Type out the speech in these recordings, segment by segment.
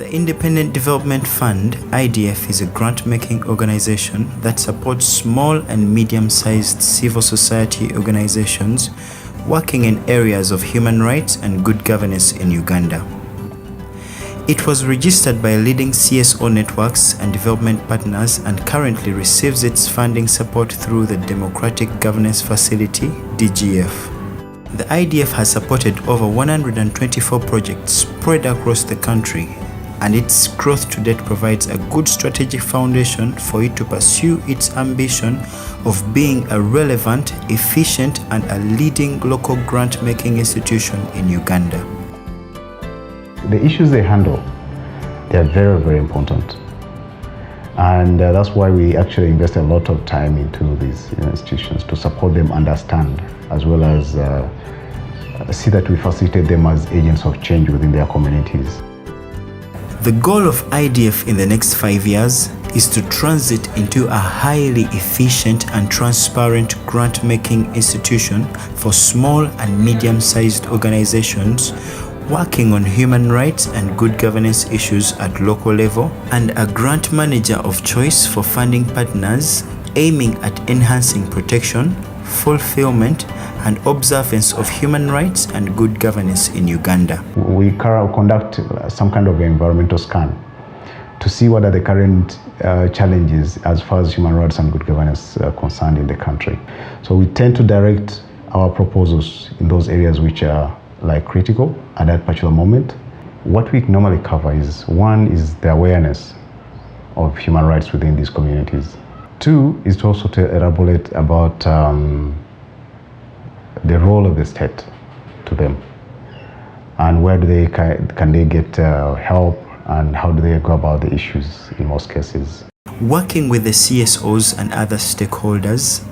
The Independent Development Fund, IDF, is a grant-making organization that supports small and medium-sized civil society organizations working in areas of human rights and good governance in Uganda. It was registered by leading CSO networks and development partners and currently receives its funding support through the Democratic Governance Facility, DGF. The IDF has supported over 124 projects spread across the country, and its growth to date provides a good strategic foundation for it to pursue its ambition of being a relevant, efficient, and a leading local grant-making institution in Uganda. The issues they handle, they are very, very important. And that's why we actually invest a lot of time into these institutions to support them understand, as well as see that we facilitate them as agents of change within their communities. The goal of IDF in the next 5 years is to transit into a highly efficient and transparent grant-making institution for small and medium-sized organizations working on human rights and good governance issues at local level, and a grant manager of choice for funding partners aiming at enhancing protection, fulfillment, and observance of human rights and good governance in Uganda. We conduct some kind of environmental scan to see what are the current challenges as far as human rights and good governance are concerned in the country. So we tend to direct our proposals in those areas which are critical at that particular moment. What we normally cover is, one is the awareness of human rights within these communities. Two is to also to elaborate about the role of the state to them, and where do they can they get help, and how do they go about the issues in most cases. Working with the CSOs and other stakeholders,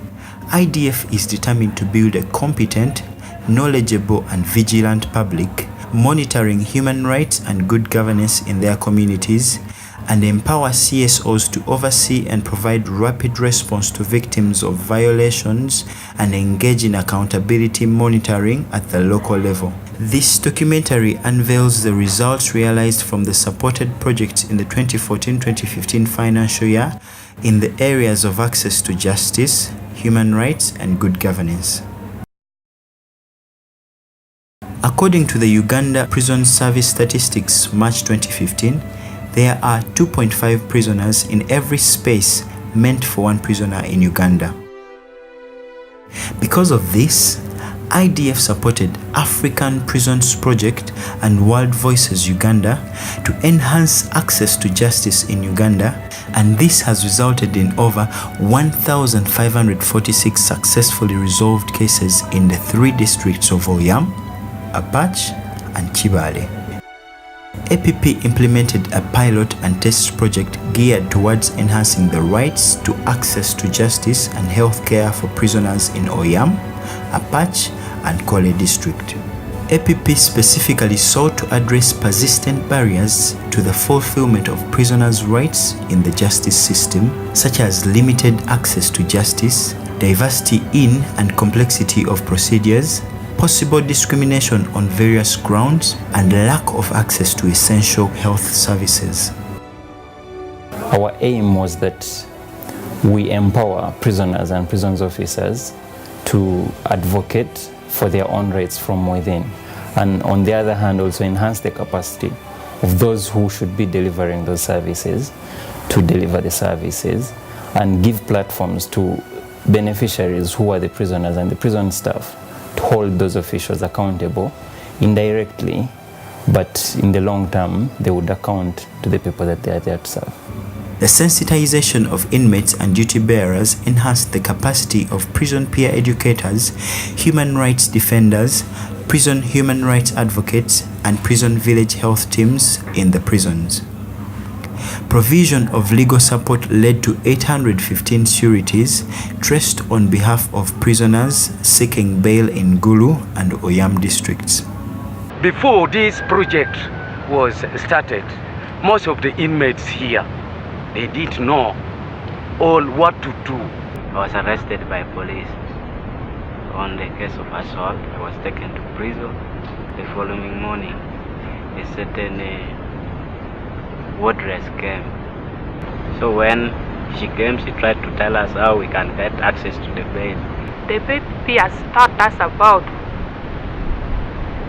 IDF is determined to build a competent, knowledgeable and vigilant public, monitoring human rights and good governance in their communities, and empower CSOs to oversee and provide rapid response to victims of violations and engage in accountability monitoring at the local level. This documentary unveils the results realized from the supported projects in the 2014-2015 financial year in the areas of access to justice, human rights, and good governance. According to the Uganda Prison Service Statistics, March 2015, there are 2.5 prisoners in every space meant for one prisoner in Uganda. Because of this, IDF supported African Prisons Project and World Voices Uganda to enhance access to justice in Uganda, and this has resulted in over 1,546 successfully resolved cases in the 3 districts of Oyam, Apache, and Kibale. APP implemented a pilot and test project geared towards enhancing the rights to access to justice and health care for prisoners in Oyam, Apache, and Kole district. APP specifically sought to address persistent barriers to the fulfillment of prisoners' rights in the justice system, such as limited access to justice, diversity in and complexity of procedures, possible discrimination on various grounds, and lack of access to essential health services. Our aim was that we empower prisoners and prisons officers to advocate for their own rights from within, and on the other hand also enhance the capacity of those who should be delivering those services to deliver the services, and give platforms to beneficiaries who are the prisoners and the prison staff to hold those officials accountable indirectly, but in the long term they would account to the people that they are there to serve. The sensitization of inmates and duty bearers enhanced the capacity of prison peer educators, human rights defenders, prison human rights advocates, and prison village health teams in the prisons. Provision of legal support led to 815 sureties traced on behalf of prisoners seeking bail in Gulu and Oyam districts. Before this project was started, most of the inmates here, they didn't know all what to do. I was arrested by police on the case of assault. I was taken to prison. The following morning, a certain wardress came. So when she came, she tried to tell us how we can get access to the bail. The PPP has taught us about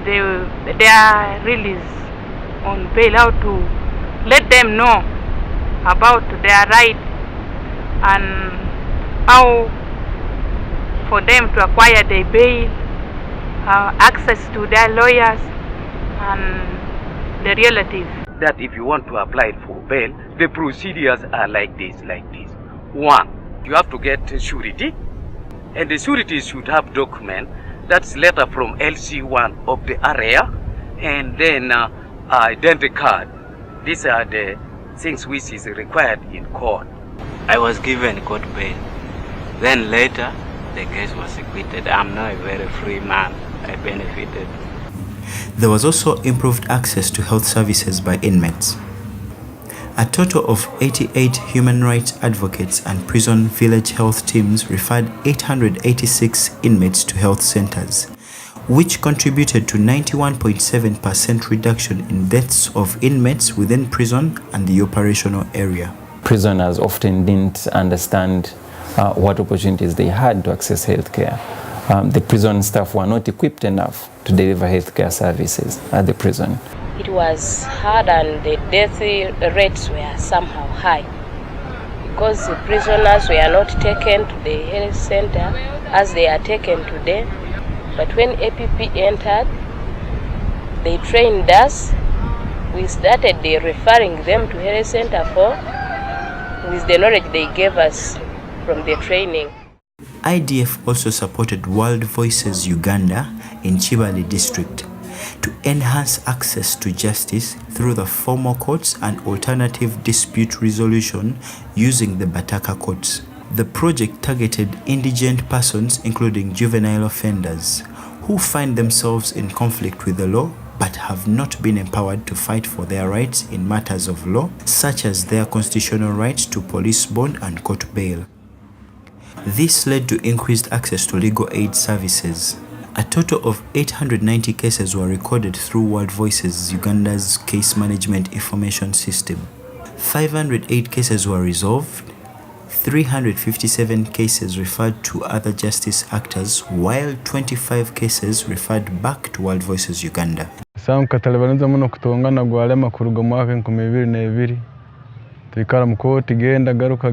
their release on bail, how to let them know about their right and how for them to acquire their bail, access to their lawyers and their relatives. That if you want to apply for bail, the procedures are like this. One, you have to get surety, and the surety should have document. That's letter from LC1 of the area, and then identity card. These are the things which is required in court. I was given court bail. Then later, the case was acquitted. I'm now a very free man. I benefited. There was also improved access to health services by inmates. A total of 88 human rights advocates and prison village health teams referred 886 inmates to health centers, which contributed to 91.7% reduction in deaths of inmates within prison and the operational area. Prisoners often didn't understand what opportunities they had to access healthcare. The prison staff were not equipped enough to deliver healthcare services at the prison. It was hard and the death rates were somehow high because the prisoners were not taken to the health center as they are taken today. But when APP entered, they trained us. We started referring them to health center with the knowledge they gave us from the training. IDF also supported World Voices Uganda in Chibali district to enhance access to justice through the formal courts and alternative dispute resolution using the Bataka courts. The project targeted indigent persons, including juvenile offenders, who find themselves in conflict with the law but have not been empowered to fight for their rights in matters of law, such as their constitutional rights to police bond and court bail. This led to increased access to legal aid services. A total of 890 cases were recorded through World Voices Uganda's case management information system. 508 cases were resolved, 357 cases referred to other justice actors, while 25 cases referred back to World Voices Uganda. Sam katalibaniza muno kutongana gwalema kuruga mwaka 2022 twikara mukoti genda garuka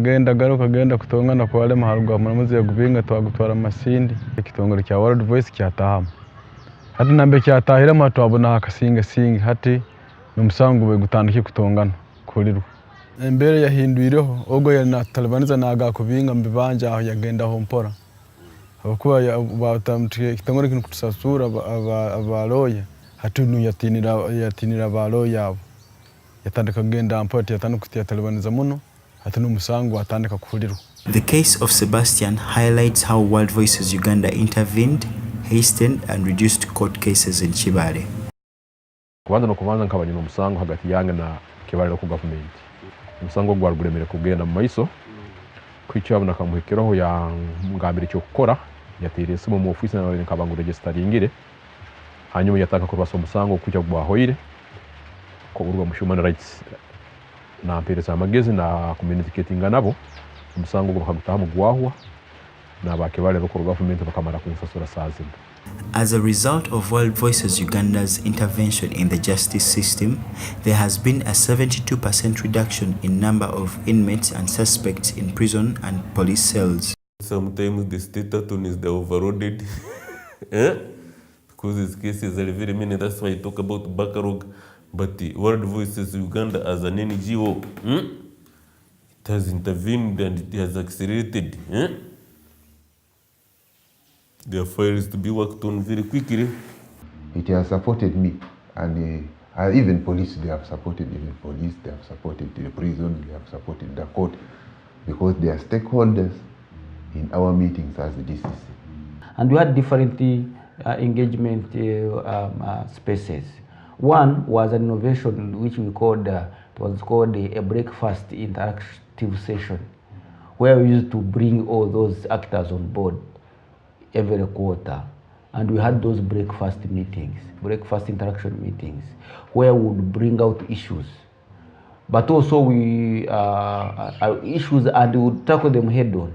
kutongana kwalema harugwa muramuzi yagubinga twagutwara masindi ikitongoro cya World Voice cyatahama hati nambe cyatahira matwabona akasinga hati numusangu we gutandike kutongana kurirwa mbere yahinduireho ogo ya natalibaniza naga kubinga mbibanja aho yagenda ho mpora abakuba batamtike kitongoro kintu kutusasura abaloya hatunu yatinira baloya yabo yatandika kugenda mpoti yatandika talibaniza muno hatunu musangu atandika kufurirwa. The case of Sebastian highlights how World Voices Uganda intervened, hastened and reduced court cases in Chibale. Kubanza no kubanza nkabanyina musangu hagati yange na kibaliro ku government. Musango gwaruguremere kugenda mu maiso kwicabona kamuhekeraho ya ngambire cyo gukora yatirese mu office na bari nkabangu registeringire hanyuma yataka kurwasa musango kujya gwahoire ko urwa mu human rights na pereza amagezi na communicating nabo umusango gwo bakagutaha mu gwahwa na bakebale ko government bakamara kunsasura sazimba. As a result of World Voices Uganda's intervention in the justice system, there has been a 72% reduction in number of inmates and suspects in prison and police cells. Sometimes the state attorney is the overloaded because these cases are very many. That's why I talk about backlog. But the World Voices Uganda as an NGO, it has intervened and it has accelerated their files to be worked on very quickly. It has supported me, and even police, they have supported they have supported the prison, they have supported the court, because they are stakeholders in our meetings as the DCC. And we had different engagement spaces. One was an innovation which we called, it was called a breakfast interactive session, where we used to bring all those actors on board every quarter. And we had those breakfast meetings, breakfast interaction meetings, where we would bring out issues but also we issues and we would tackle them head on.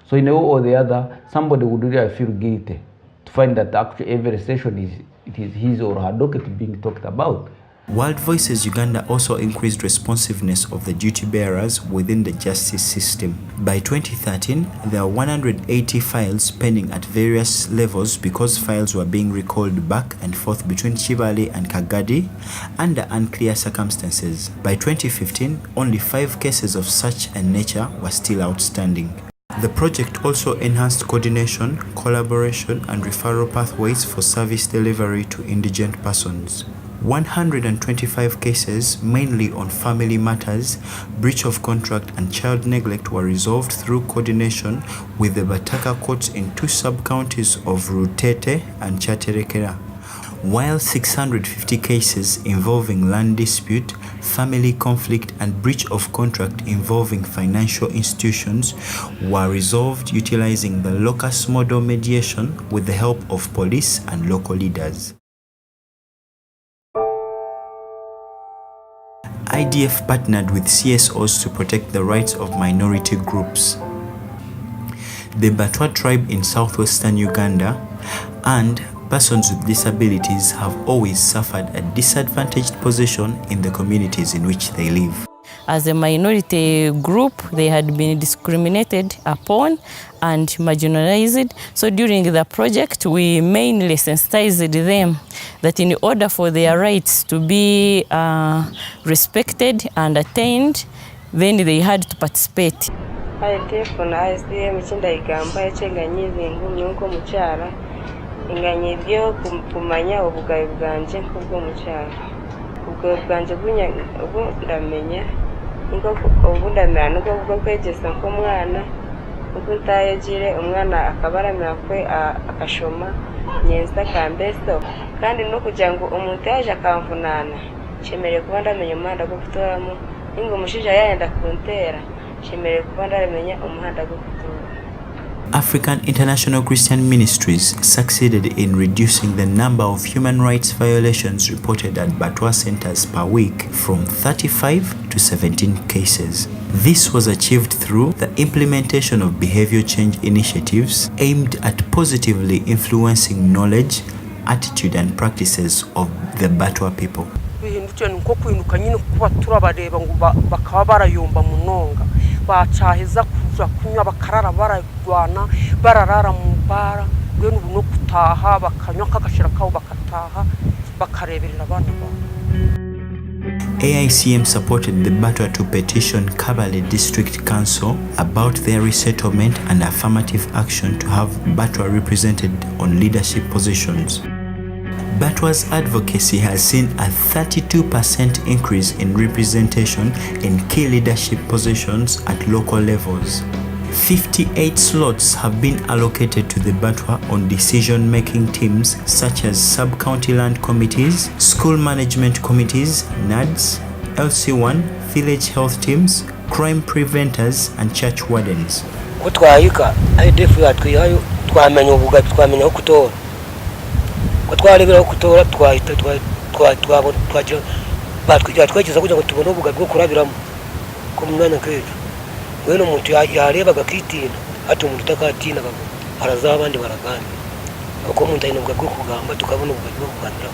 So in a way or the other, somebody would really feel guilty to find that actually every session it is his or her docket being talked about. World Voices Uganda also increased responsiveness of the duty bearers within the justice system. By 2013, there were 180 files pending at various levels because files were being recalled back and forth between Chibale and Kagadi under unclear circumstances. By 2015, only 5 cases of such a nature were still outstanding. The project also enhanced coordination, collaboration, and referral pathways for service delivery to indigent persons. 125 cases, mainly on family matters, breach of contract, and child neglect, were resolved through coordination with the Bataka courts in 2 sub-counties of Rutete and Chaterekera, while 650 cases involving land dispute, family conflict, and breach of contract involving financial institutions were resolved utilizing the locus model mediation with the help of police and local leaders. IDF partnered with CSOs to protect the rights of minority groups. The Batwa tribe in southwestern Uganda and persons with disabilities have always suffered a disadvantaged position in the communities in which they live. As a minority group, they had been discriminated upon and marginalized. So during the project, we mainly sensitized them that in order for their rights to be respected and attained, then they had to participate. IDF na ISDM chinda igamba yacenganyize ngumye uko mucyara inganye byo kumanya ubugaye bwanje kubwo mucyara ubwo bwanje bwo ndamenya ngo ubundamira nuko bwo kwegesa ko mwana uko ntayegire umwana akabaramira kwe akashoma nyenza kambesto kandi no kugira ngo umuntu yaje akamvunana cyemereye kuba ndamenya umwana go gutoramo ingo umushija yayenda kuntera cyemereye kuba ndamenya umuhanda go gutora. African International Christian Ministries succeeded in reducing the number of human rights violations reported at Batwa centers per week from 35 to 17 cases. This was achieved through the implementation of behavior change initiatives aimed at positively influencing knowledge, attitude, and practices of the Batwa people. Bacaheza kuza kunywa bakarara baragwana bararara mu bara gwe no kutaha bakanywa kakashira kawo bakataha bakareberera abana babo. AICM supported the Batwa to petition Kabale District Council about their resettlement and affirmative action to have Batwa represented on leadership positions. Batwa's advocacy has seen a 32% increase in representation in key leadership positions at local levels. 58 slots have been allocated to the Batwa on decision-making teams such as sub-county land committees, school management committees, NADS, LC1, village health teams, crime preventers, and church wardens. Kutwayika IDF yatwihayo twamenya ubugabi twamenya kutora twalebera kutora twahita twagira batwigeza kugira ngo tubone ubugabi bwo kurabiramo ko mwana kwetu weno umuntu yareba gakitina ati umuntu takatina araza abandi baragana uko umuntu ayina ubugabi bwo kugamba tukabona ubugabi bwo kuganira.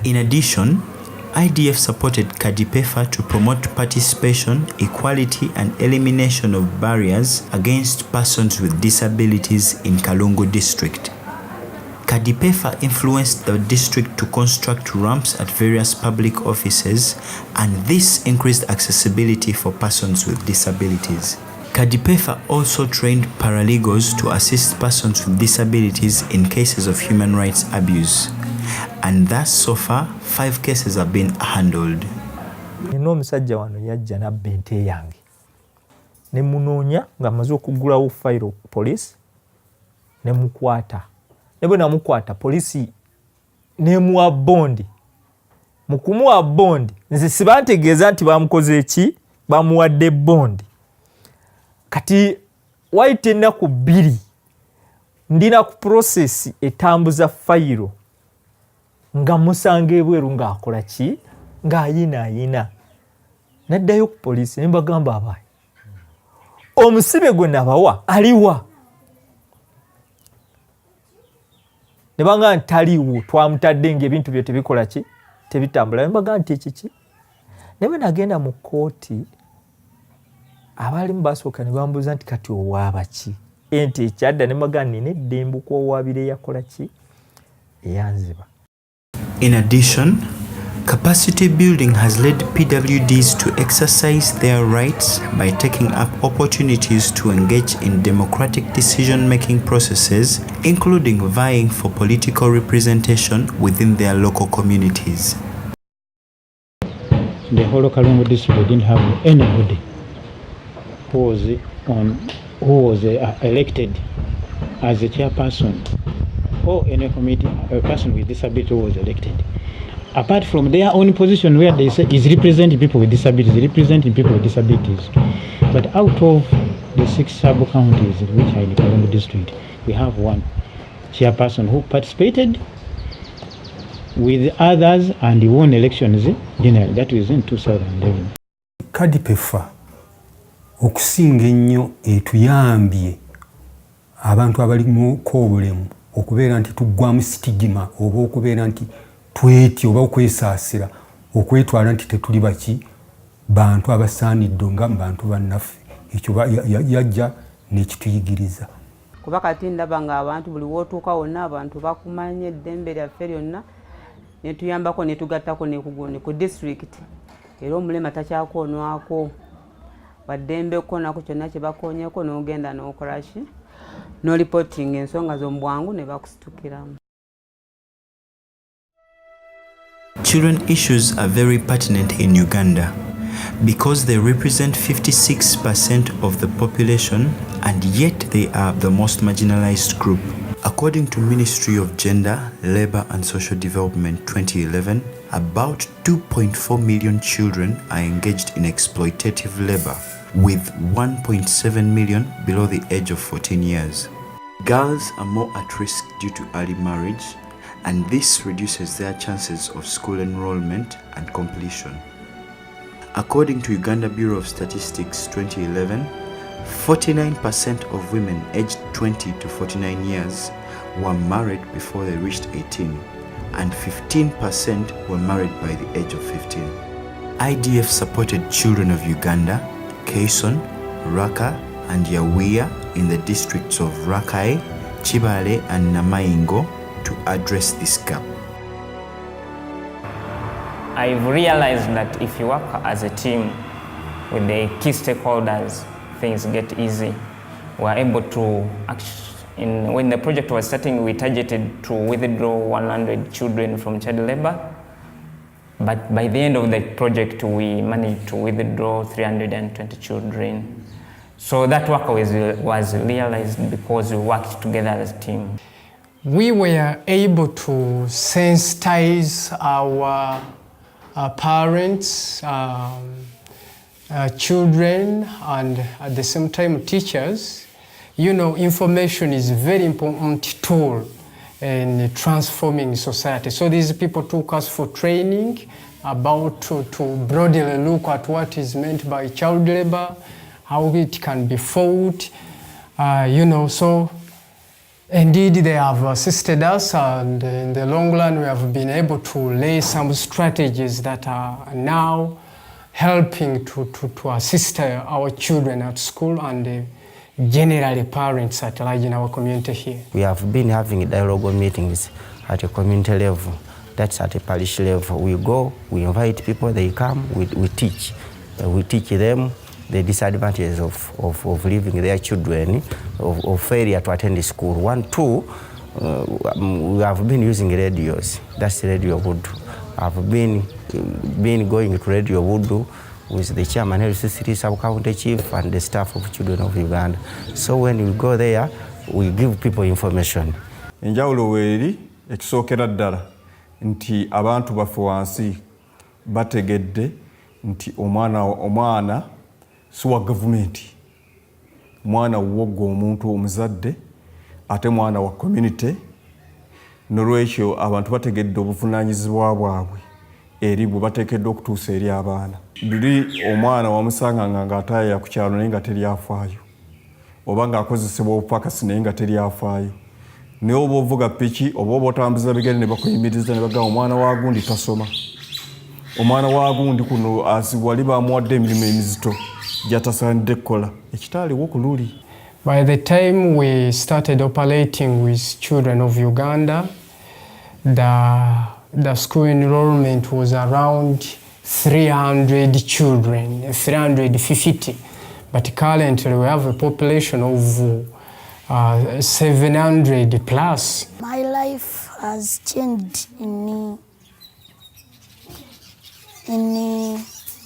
In addition, IDF supported Kadipefa to promote participation, equality, and elimination of barriers against persons with disabilities in Kalungu district. Kadipefa influenced the district to construct ramps at various public offices, and this increased accessibility for persons with disabilities. Kadipefa also trained paralegals to assist persons with disabilities in cases of human rights abuse. And thus so far, 5 cases have been handled. Nino omusajja wano yajja nabba ente yange ne munoonya nga amaze okugulawo fayiro police ne mukwata ne bwe namukwata poliisi nemuwa bondi. Mu kumuwa bondi nze sibantegeeza nti bamukoze eki, bamuwadde bondi. Kati wayita ennaku 2 ndina ku process etambuza fayiro nga musanga ebweru ng'akola ki ng'ayinaayina Naddayo ku poliisi ne mbagamba abaye omusibe gwe nabawa aliwa? Ne banga nti taliiwo, twamutadde ng'ebintu bye tebikola ki tebitambula. Ne mbagamba nti ekiki. Ne bwe nagenda mu kkooti abaalimu basooka ne bambuuza nti kati owaaba ki? Enti ekyadda ne mbagamba nina eddembe okuwawaabira eyakola ki eyanziba. In addition, capacity building has led PWDs to exercise their rights by taking up opportunities to engage in democratic decision-making processes, including vying for political representation within their local communities. The whole Kalungu district didn't have anybody who was elected as a chairperson or any committee, a person with disability who was elected. Apart from their own position where they say is representing people with disabilities, But out of the 6 sub-counties which are in the Kalungu district, we have one chairperson who participated with others and won elections generally. That was in 2011. Kadipefa okusinga ennyo etuyambye abantu abali mu kobulemu okubeera nti tuggwamu sitigima oba okubeera nti twetyo oba okwesaasira okwetwala nti tetuli baki bantu abasaanidde nga bantu bannaffe. Ekyo yajja n'ekituyigiriza. Kuba kati ndaba nga abantu buli wootuuka wonna abantu bakumanya eddembe lyaffe lyonna ne tuyambako ne tugattako ne ku district. Era omulema takyakoonwako baddembeko nako kyonna kye bakoonyeko n'ogenda n'okola ki no reporting ensonga zo mu bwangu ne bakusitukiramu. Children issues are very pertinent in Uganda because they represent 56% of the population and yet they are the most marginalized group. According to Ministry of Gender, Labour and Social Development 2011, about 2.4 million children are engaged in exploitative labor, with 1.7 million below the age of 14 years. Girls are more at risk due to early marriage, and this reduces their chances of school enrollment and completion. According to Uganda Bureau of Statistics 2011, 49% of women aged 20 to 49 years were married before they reached 18, and 15% were married by the age of 15. IDF supported children of Uganda, Quezon, Raka, and Yawia in the districts of Rakai, Chibale, and Namaingo to address this gap. I've realized that if you work as a team with the key stakeholders, things get easy. We're able to, when the project was starting, we targeted to withdraw 100 children from child labor. But by the end of the project, we managed to withdraw 320 children. So that work was realized because we worked together as a team. We were able to sensitize our parents, children, and at the same time teachers. You know, information is a very important tool in transforming society. So these people took us for training about to broadly look at what is meant by child labor, how it can be fought, you know. So indeed they have assisted us, and in the long run we have been able to lay some strategies that are now helping to assist our children at school and generally parents at large in our community here. We have been having dialogue meetings at a community level, that's at a parish level. We go, we invite people, they come, we teach. We teach them the disadvantages of leaving their children, of failure to attend school. 1, 2, we have been using radios, that's Radio Voodoo. I've been going to Radio Voodoo with the chairman, LCCT sub-county chief, and the staff of Children of Uganda. So when we go there, we give people information. Enjawulo weeri ekisookera ddala nti abantu baffe wansi bategedde nti omwana si wa gavumenti, mwana wogga omuntu omuzadde ate mwana wa community. Nolwekyo abantu bategedde obuvunaanyizibwa bwabwe eri bwe bateekeddwa okutuusa eri abaana. Luli omwana wamusanganga ng'ataaya ku kyalo naye nga teryafaayo, oba ng'akozesebwa obupakasi naye nga teryafaayo. Naye oba ovuga piki oba oba otambuza bigere ne bakuyimiriza ne bagamba omwana wa gundi tasoma, omwana wa gundi kuno wali bamuwadde emirimu emizito gy'atasaanidde kukola. Ekitaaliwo ku luli. By the time we started operating with children of Uganda, the school enrollment was around 300 children, 350. But currently we have a population of 700 plus. My life has changed in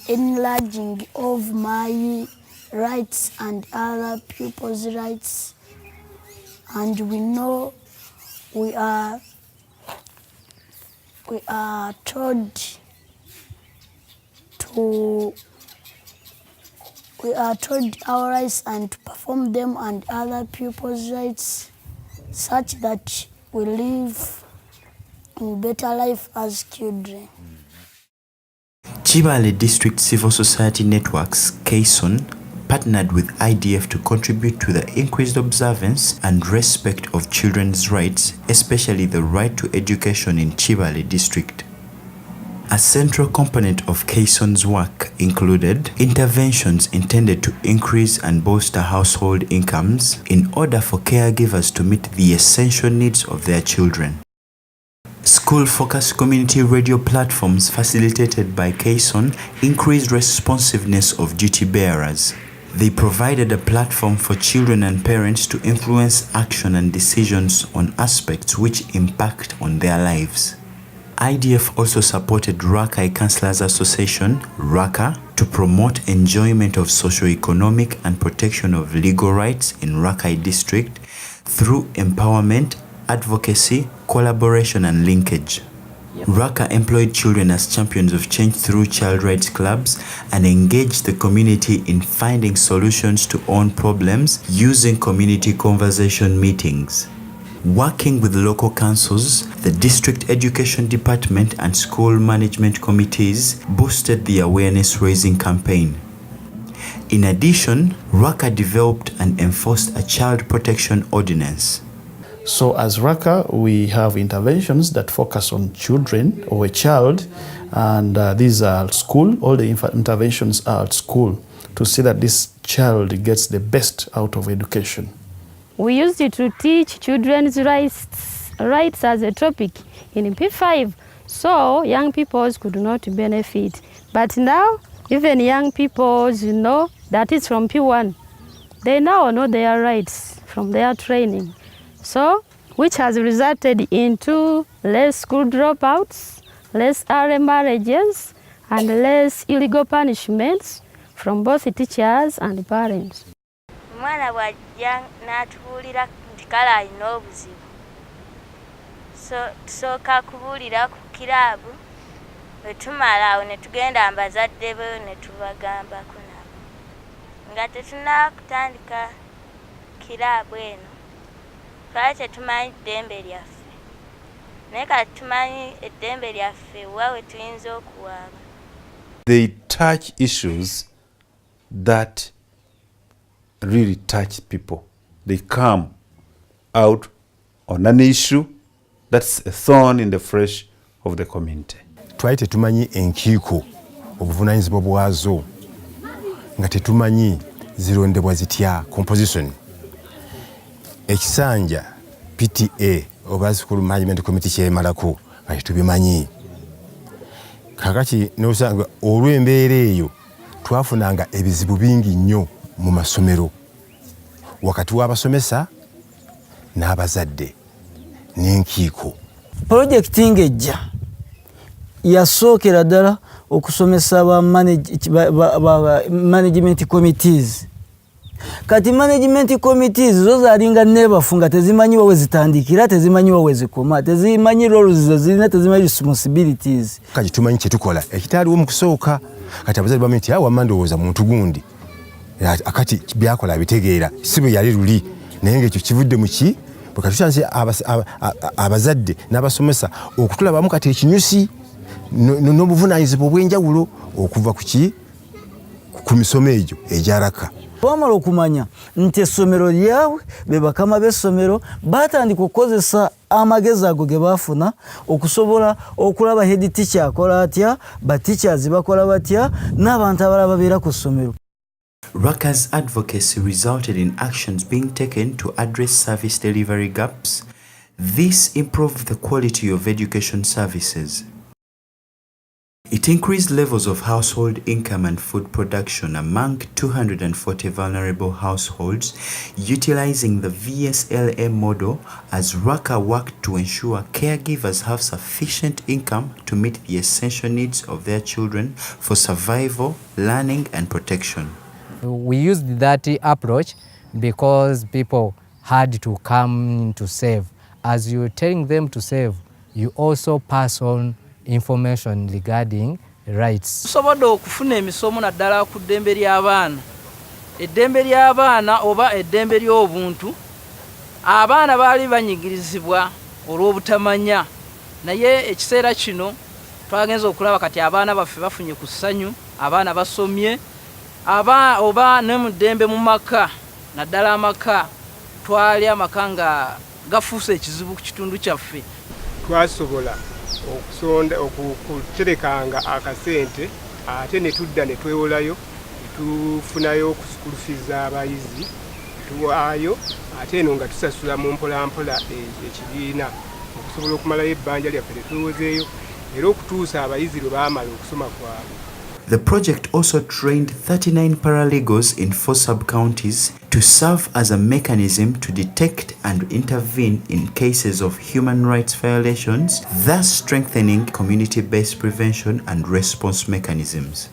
enlarging of my rights and other people's rights, and we know we are told our rights and to perform them and other people's rights, such that we live in better life as children. Chibale District Civil Society Networks, KSON, partnered with IDF to contribute to the increased observance and respect of children's rights, especially the right to education in Chibale District. A central component of KSON's work included interventions intended to increase and bolster household incomes in order for caregivers to meet the essential needs of their children. School-focused community radio platforms facilitated by KSON increased responsiveness of duty bearers. They provided a platform for children and parents to influence action and decisions on aspects which impact on their lives. IDF also supported Rakai Councillors Association, RAKA, to promote enjoyment of socio-economic and protection of legal rights in Rakai District through empowerment, advocacy, collaboration and linkage. RAKA employed children as champions of change through child rights clubs and engaged the community in finding solutions to own problems using community conversation meetings. Working with local councils, the district education department and school management committees boosted the awareness-raising campaign. In addition, RAKA developed and enforced a child protection ordinance. So as RAKA, we have interventions that focus on children or a child, and these are at school. All the interventions are at school to see that this child gets the best out of education. We used it to teach children's rights as a topic in P5, so young people could not benefit. But now, even young people know that it's from P1. They now know their rights from their training. So, which has resulted into less school dropouts, less early marriages, and less illegal punishments from both teachers and parents. Omwana bw'ajja n'atubuulira nti kale alina obuzibu, tusooka kubuulira ku kiraabu, bwe tumala awo ne tugenda bazadde be ne tubagambako nabo nga tetunnakutandika kiraabu eno twali tetumanyi ddembe lyaffe, naye kati tumanyi eddembe lyaffe wa we tuyinza okuwaaba. They touch issues that really touch people. They come out on an issue that's a thorn in the flesh of the community. Twali tetumanyi enkiiko obuvunaanyizibwa bwazo, nga tetumanyi zirondebwa zitya composition. Ekisanja PTA oba School Management Committee kyemalako nga tetubimanyi. Kakati n'osanga olw'embeera eyo twafunanga ebizibu bingi nnyo mu masomero wakati w'abasomesa n'abazadde n'enkiiko. Projekiti ng'ejja yasookera ddala okusomesa ba management committees. Kati management committees zo zalinga nebafunga tezimanyiwa we zitandikira, tezimanyiwa we zikoma, tezimanyi roles zirina, tezimanyi responsibilities. Kati tumanyi kye tukola ekitaaliwo mu kusooka, kati abazadde bamwe nti awa mandowooza muntu gundi akati byakola bitegeera si bwe yali luli, naye ng'ekyo kivudde mu ki bwe katusanze abazadde n'abasomesa okutulabamu kati ekinyusi n'obuvunanyizibwa obw'enjawulo okuva ku misomo egyo egyaraka. Bamala okumanya nti essomero lyabwe be bakama b'essomero batandika okukozesa amagezi ago ge baafuna okusobola okulaba head teacher akola atya, ba teachers bakola batya, n'abantu abalala babeera ku ssomero. Raka's advocacy resulted in actions being taken to address service delivery gaps. This improved the quality of education services. It increased levels of household income and food production among 240 vulnerable households, utilizing the VSLA model as Raka worked to ensure caregivers have sufficient income to meet the essential needs of their children for survival, learning, and protection. We used that approach because people had to come to save. As you're telling them to save, you also pass on information regarding rights. Tusobodde okufuna emisomo naddala ku ddembe ly'abaana. Eddembe ly'abaana oba eddembe ly'obuntu, abaana baali banyigirizibwa olw'obutamanya, naye ekiseera kino twagenza okulaba kati abaana baffe bafunye ku ssanyu, abaana basomye, oba ne mu ddembe mu maka, naddala amaka, twali amaka nga gafuuse ekizibu ku kitundu kyaffe. Twasobola okusonda okuterekanga akasente ate ne tudda ne twewolayo tufunayo ku school fees z'abayizi tuwaayo ate eno nga tusasula mu mpolampola ekibiina okusobola okumalayo ebbanja lyaffe netwewozeeyo era okutuusa abayizi lwe baamala okusoma kwabwe. The project also trained 39 paralegals in 4 sub-counties to serve as a mechanism to detect and intervene in cases of human rights violations, thus strengthening community-based prevention and response mechanisms.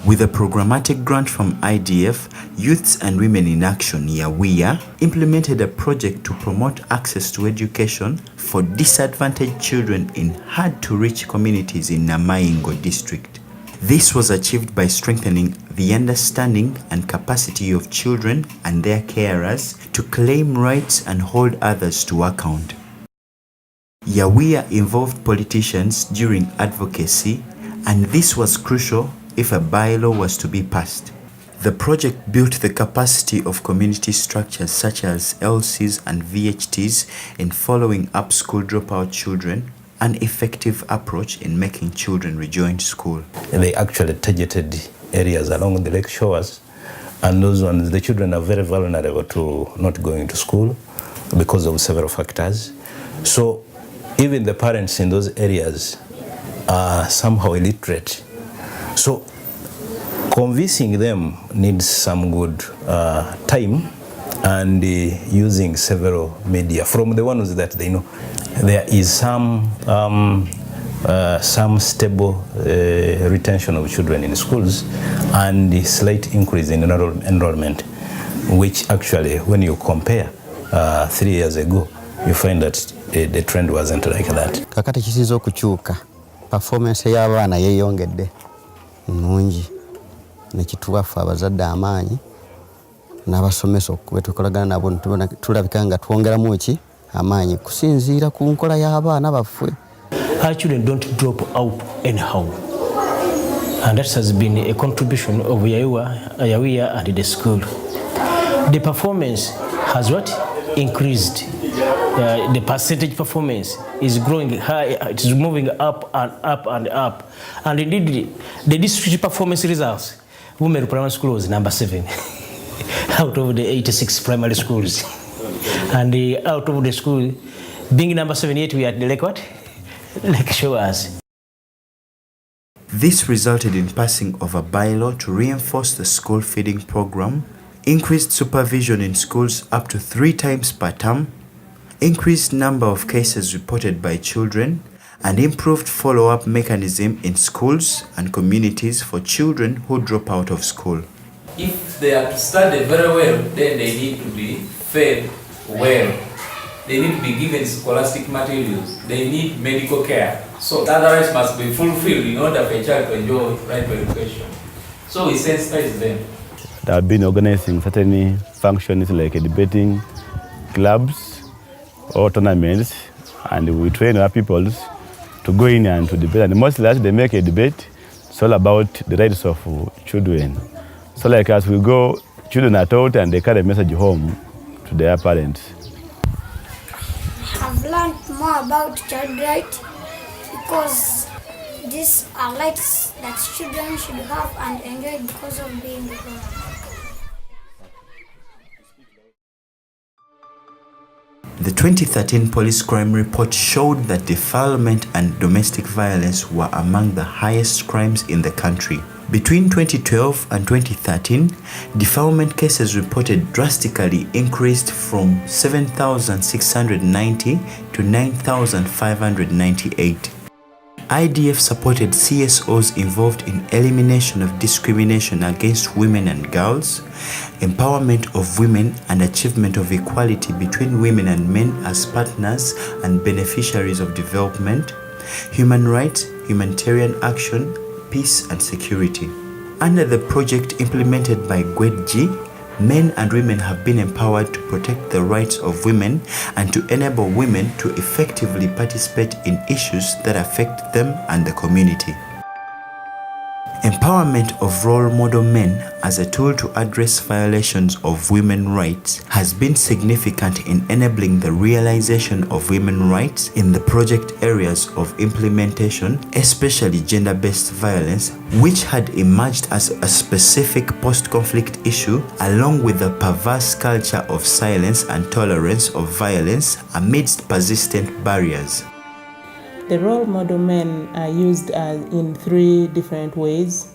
With a programmatic grant from IDF, Youths and Women in Action YAWIA implemented a project to promote access to education for disadvantaged children in hard-to-reach communities in Namaingo district. This was achieved by strengthening the understanding and capacity of children and their carers to claim rights and hold others to account. YAWIA involved politicians during advocacy, and this was crucial if a bylaw was to be passed. The project built the capacity of community structures such as LCs and VHTs in following up school dropout children, an effective approach in making children rejoin school. They actually targeted areas along the lake shores, and those ones, the children are very vulnerable to not going to school because of several factors. So even the parents in those areas are somehow illiterate. So convincing them needs some good time and using several media from the ones that they know. There is some stable retention of children in schools and a slight increase in enrollment, which actually, when you compare 3 years ago, you find that the trend wasn't like that. Kakati kisizo kuchuka, performance y'abaana yeeyongedde nnungi nekituwafu abazadde amaanyi n'abasomesa okuba tukolagana nabo tulabika nga twongeramu eki amaanyi kusinziira ku nkola y'abaana baffe. Our children don't drop out anyhow, and that has been a contribution of YAWIA and the school. The performance has increased. The percentage performance is growing high. It is moving up and up and up. And indeed, the district performance results, Women Primary School was number 7 out of the 86 primary schools. And out of the school, being number 78, we are at the lake shores. This resulted in passing of a bylaw to reinforce the school feeding program, increased supervision in schools up to 3 times per term, increased number of cases reported by children, and improved follow-up mechanism in schools and communities for children who drop out of school. If they are to study very well, then they need to be fed well. They need to be given scholastic materials. They need medical care. So that rights must be fulfilled in order for a child to enjoy right to education. So we sensitize them. They have been organizing certain functions like debating clubs or tournaments, and we train our people to go in and to debate. And mostly as they make a debate, it's all about the rights of children. So like as we go, children are taught and they carry a message home to their parents. I've learned more about child rights because these are rights that children should have and enjoy because of being grown up. The 2013 police crime report showed that defilement and domestic violence were among the highest crimes in the country. Between 2012 and 2013, defilement cases reported drastically increased from 7,690 to 9,598. IDF supported CSOs involved in elimination of discrimination against women and girls, empowerment of women and achievement of equality between women and men as partners and beneficiaries of development, human rights, humanitarian action, peace and security. Under the project implemented by GWEDG, men and women have been empowered to protect the rights of women and to enable women to effectively participate in issues that affect them and the community. Empowerment of role model men as a tool to address violations of women's rights has been significant in enabling the realization of women's rights in the project areas of implementation, especially gender-based violence, which had emerged as a specific post-conflict issue, along with the perverse culture of silence and tolerance of violence amidst persistent barriers. The role model men are used in three different ways.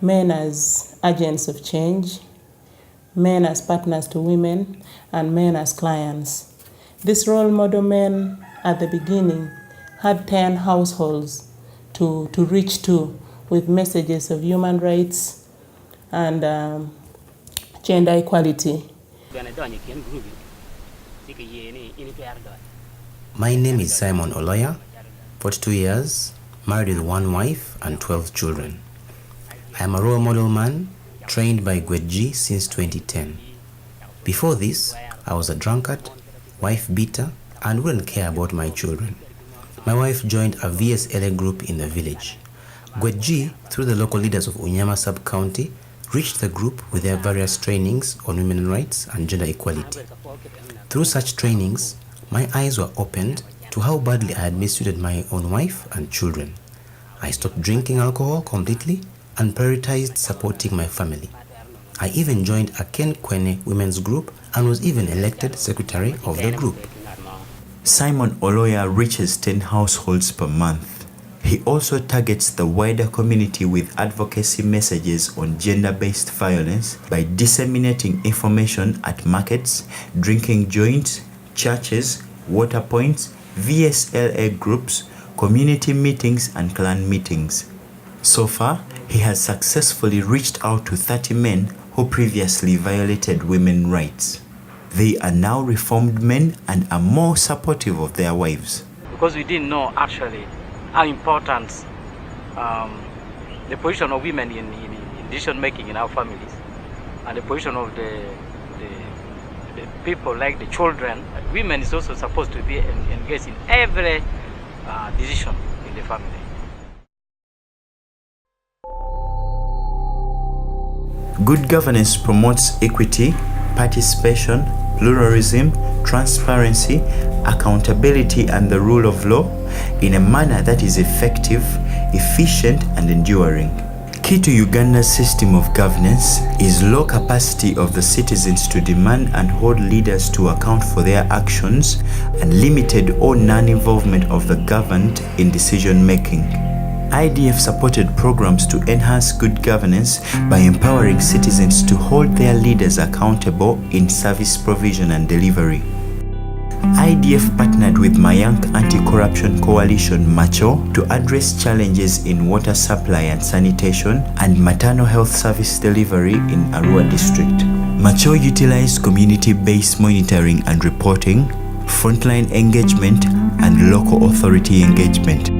Men as agents of change, men as partners to women, and men as clients. These role model men at the beginning had 10 households to reach to with messages of human rights and gender equality. My name is Simon Oloya. 42 years, married with 1 wife and 12 children. I am a role model man, trained by GWEDG since 2010. Before this, I was a drunkard, wife beater, and wouldn't care about my children. My wife joined a VSLA group in the village. GWEDG, through the local leaders of Unyama sub-county, reached the group with their various trainings on women's rights and gender equality. Through such trainings, my eyes were opened to how badly I had mistreated my own wife and children. I stopped drinking alcohol completely and prioritized supporting my family. I even joined a Ken Kwene women's group and was even elected secretary of the group. Simon Oloya reaches 10 households per month. He also targets the wider community with advocacy messages on gender-based violence by disseminating information at markets, drinking joints, churches, water points, VSLA groups, community meetings and clan meetings. So far, he has successfully reached out to 30 men who previously violated women's rights. They are now reformed men and are more supportive of their wives. Because we didn't know actually how important the position of women in decision making in our families and the position of the people like the children. Women is also supposed to be engaged in every decision in the family. Good governance promotes equity, participation, pluralism, transparency, accountability and the rule of law in a manner that is effective, efficient and enduring. Key to Uganda's system of governance is low capacity of the citizens to demand and hold leaders to account for their actions and limited or non-involvement of the governed in decision-making. IDF supported programs to enhance good governance by empowering citizens to hold their leaders accountable in service provision and delivery. IDF partnered with Mayank Anti-Corruption Coalition Macho to address challenges in water supply and sanitation and maternal health service delivery in Arua district. Macho utilized community-based monitoring and reporting, frontline engagement, and local authority engagement.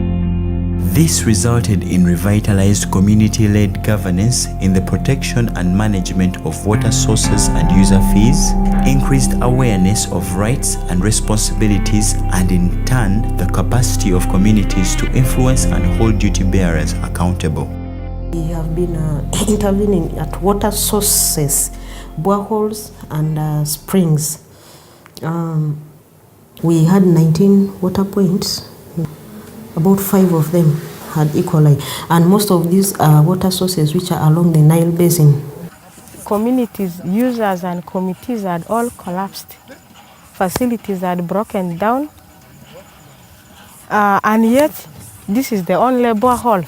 This resulted in revitalized community-led governance in the protection and management of water sources and user fees, increased awareness of rights and responsibilities, and in turn, the capacity of communities to influence and hold duty bearers accountable. We have been intervening at water sources, boreholes and springs. We had 19 water points. About 5 of them had E. coli, and most of these are water sources which are along the Nile Basin. Communities, users and committees had all collapsed. Facilities had broken down, and yet this is the only borehole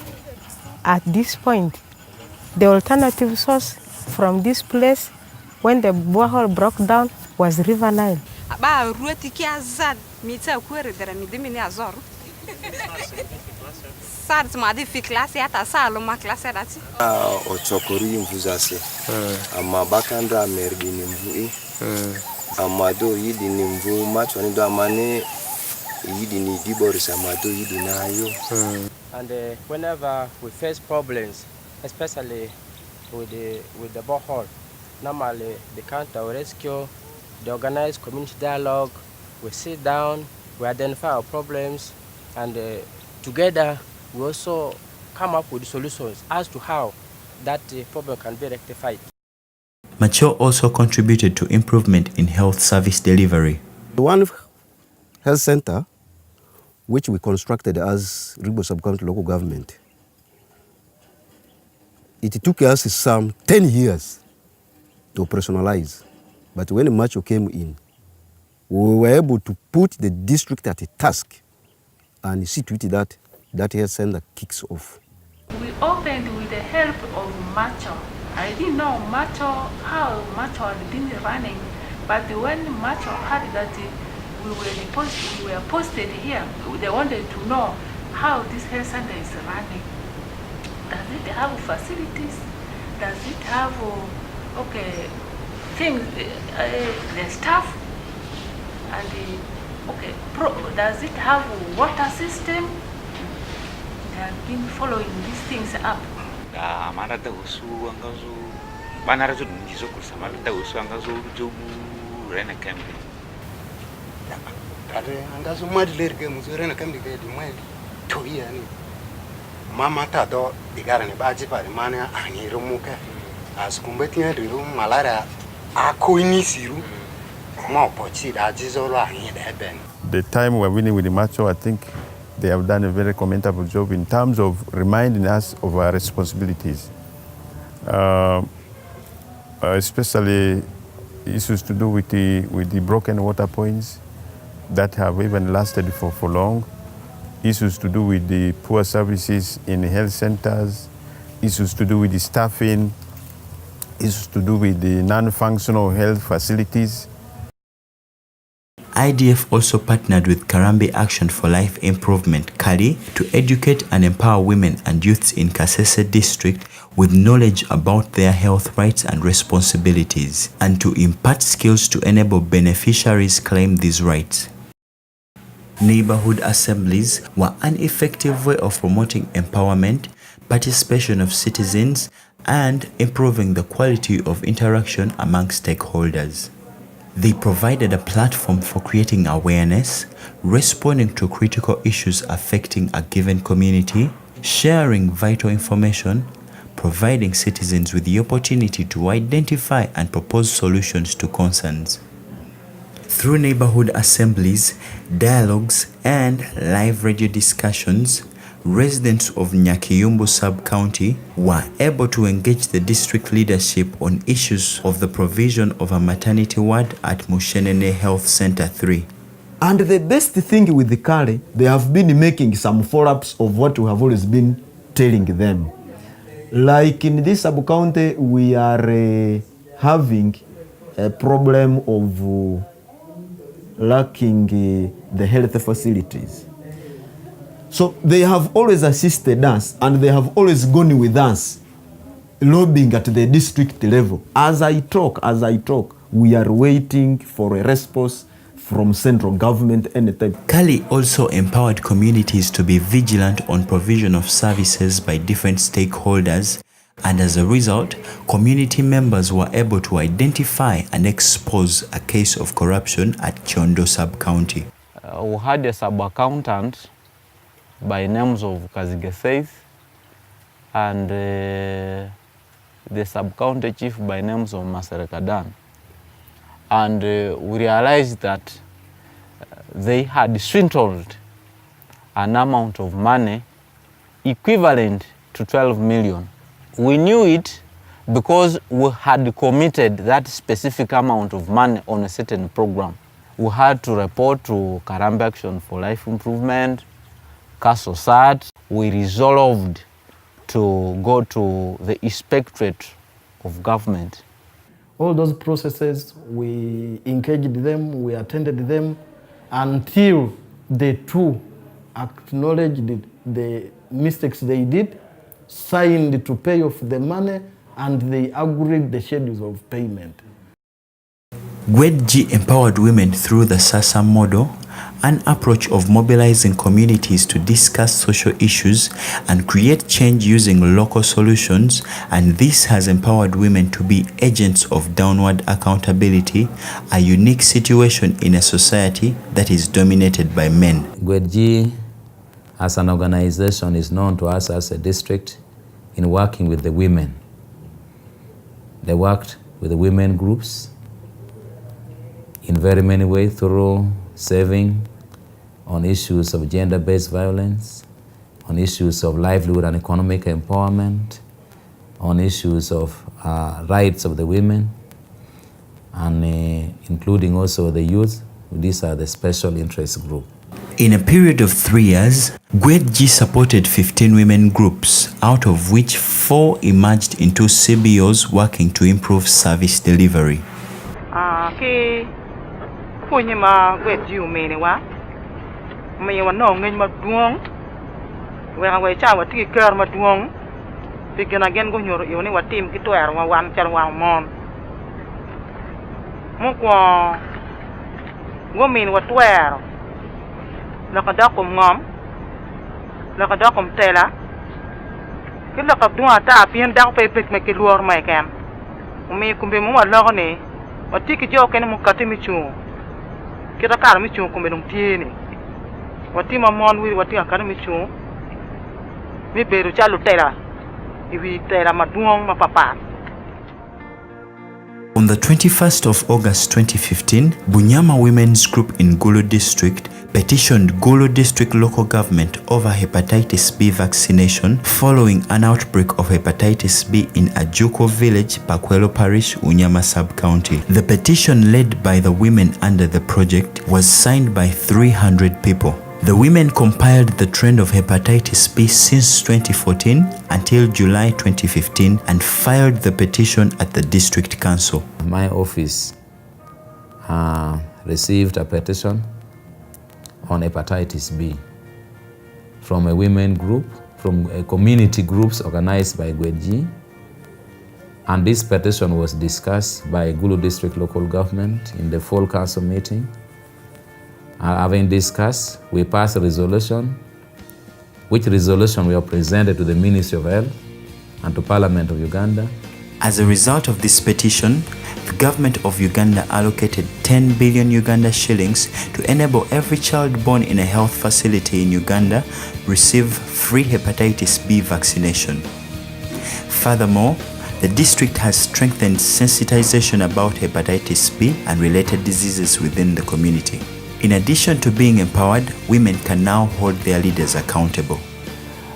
at this point. The alternative source from this place, when the borehole broke down, was River Nile. Ochokori mvuzase ama bakandra merdi nimvu amado yidi nimvu machoni do amane yidi ni diboris amado yidi nayo. And whenever we face problems, especially with the borehole, normally the counter rescue, the organized community dialogue, we sit down, we identify our problems, and together we also come up with solutions as to how that problem can be rectified. Macho also contributed to improvement in health service delivery. The one health center, which we constructed as Ribo Sub-County local government, it took us some 10 years to operationalize. But when Macho came in, we were able to put the district at a task and see to it that that health center kicks off. We opened with the help of Macho. I didn't know how Macho had been running, but when Macho heard that we were posted here, they wanted to know how this health center is running. Does it have facilities? Does it have things, the staff? And does it have a water system? They have been following these things up. Marada usu angazu banarazu ndizo kursa marada usu angazu jobu rena kambi. Kare angazu madlerge muzu rena kambi ke di mai toya ni. Mama ta do digara ne baji pare mane aniro muka. Askumbeti ne riru malara akoini siru. The time we're winning with the Macho, I think they have done a very commendable job in terms of reminding us of our responsibilities, especially issues to do with the broken water points that have even lasted for long, issues to do with the poor services in the health centers, issues to do with the staffing, issues to do with the non-functional health facilities. IDF also partnered with Karambe Action for Life Improvement, KALI, to educate and empower women and youths in Kasese district with knowledge about their health rights and responsibilities, and to impart skills to enable beneficiaries claim these rights. Neighborhood assemblies were an effective way of promoting empowerment, participation of citizens, and improving the quality of interaction among stakeholders. They provided a platform for creating awareness, responding to critical issues affecting a given community, sharing vital information, providing citizens with the opportunity to identify and propose solutions to concerns. Through neighborhood assemblies, dialogues, and live radio discussions, residents of Nyakiyumbu sub-county were able to engage the district leadership on issues of the provision of a maternity ward at Mushenene Health Center 3. And the best thing with the KALI, they have been making some follow-ups of what we have always been telling them. Like in this sub-county, we are having a problem of lacking the health facilities. So they have always assisted us and they have always gone with us, lobbying at the district level. As I talk, we are waiting for a response from central government anytime. Kali also empowered communities to be vigilant on provision of services by different stakeholders, and as a result, community members were able to identify and expose a case of corruption at Chondo sub-county. We had a sub-accountant by names of Kazige Faith and the sub-county chief by names of Maserekadan. And we realized that they had swindled an amount of money equivalent to 12 million. We knew it because we had committed that specific amount of money on a certain program. We had to report to Karambe Action for Life Improvement, CASOSAT. We resolved to go to the Inspectorate of Government. All those processes, we engaged them, we attended them until they too acknowledged the mistakes they did, signed to pay off the money, and they agreed the schedules of payment. Gwedji empowered women through the SASA model, an approach of mobilizing communities to discuss social issues and create change using local solutions, and this has empowered women to be agents of downward accountability, a unique situation in a society that is dominated by men. Gwedji as an organization is known to us as a district in working with the women. They worked with the women groups in very many ways through saving on issues of gender-based violence, on issues of livelihood and economic empowerment, on issues of rights of the women, and including also the youth. These are the special interest group. In a period of 3 years, Gwedji supported 15 women groups, out of which 4 emerged into CBOs working to improve service delivery. Ma Gwedji umene wa me wa no ngin ma duong we cha wa ti ker ma duong ti gena gen go nyor yo ni wa tim ki toer wa wan char wa mon mo ko go min wa toer la ka da ko ngom la ka da ko tela ki la ka duwa ta pien da pe pe me ki luor mai kam me kumbe mo wa lo ne wa ti ki jo ken mo ka ti mi chu kita kar mi chung kumbe dum tieni wati ma mon wi wati akar mi chung mi beru chalu tera iwi tera ma duong ma papa. On the 21st of August 2015, Bunyama Women's Group in Gulu District petitioned Gulu District local government over hepatitis B vaccination following an outbreak of hepatitis B in Ajuko village, Pakwelo Parish, Unyama sub-county. The petition led by the women under the project was signed by 300 people. The women compiled the trend of hepatitis B since 2014 until July 2015 and filed the petition at the district council. My office received a petition on hepatitis B from a women group, from community groups organized by Gwedji, and this petition was discussed by Gulu District local government in the full council meeting. Having discussed, we passed a resolution, which resolution we have presented to the Ministry of Health and to Parliament of Uganda. As a result of this petition, the government of Uganda allocated 10 billion Uganda shillings to enable every child born in a health facility in Uganda receive free hepatitis B vaccination. Furthermore, the district has strengthened sensitization about hepatitis B and related diseases within the community. In addition to being empowered, women can now hold their leaders accountable.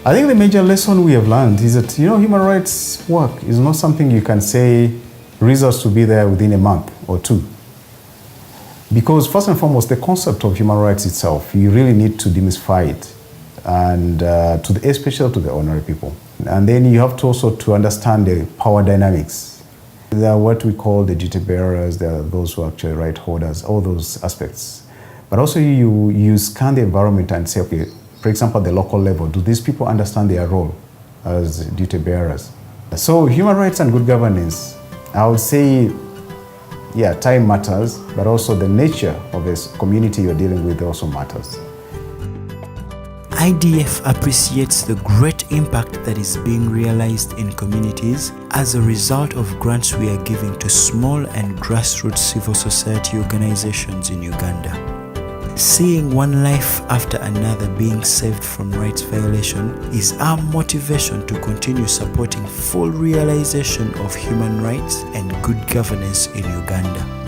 I think the major lesson we have learned is that, human rights work is not something you can say results to be there within a month or two. Because first and foremost, the concept of human rights itself, you really need to demystify it, and especially to the ordinary people. And then you have to also to understand the power dynamics. There are what we call the duty bearers, there are those who are actually right holders, all those aspects. But also you scan the environment and say, okay, for example, at the local level, do these people understand their role as duty bearers? So human rights and good governance, I would say, yeah, time matters, but also the nature of this community you're dealing with also matters. IDF appreciates the great impact that is being realized in communities as a result of grants we are giving to small and grassroots civil society organizations in Uganda. Seeing one life after another being saved from rights violation is our motivation to continue supporting full realization of human rights and good governance in Uganda.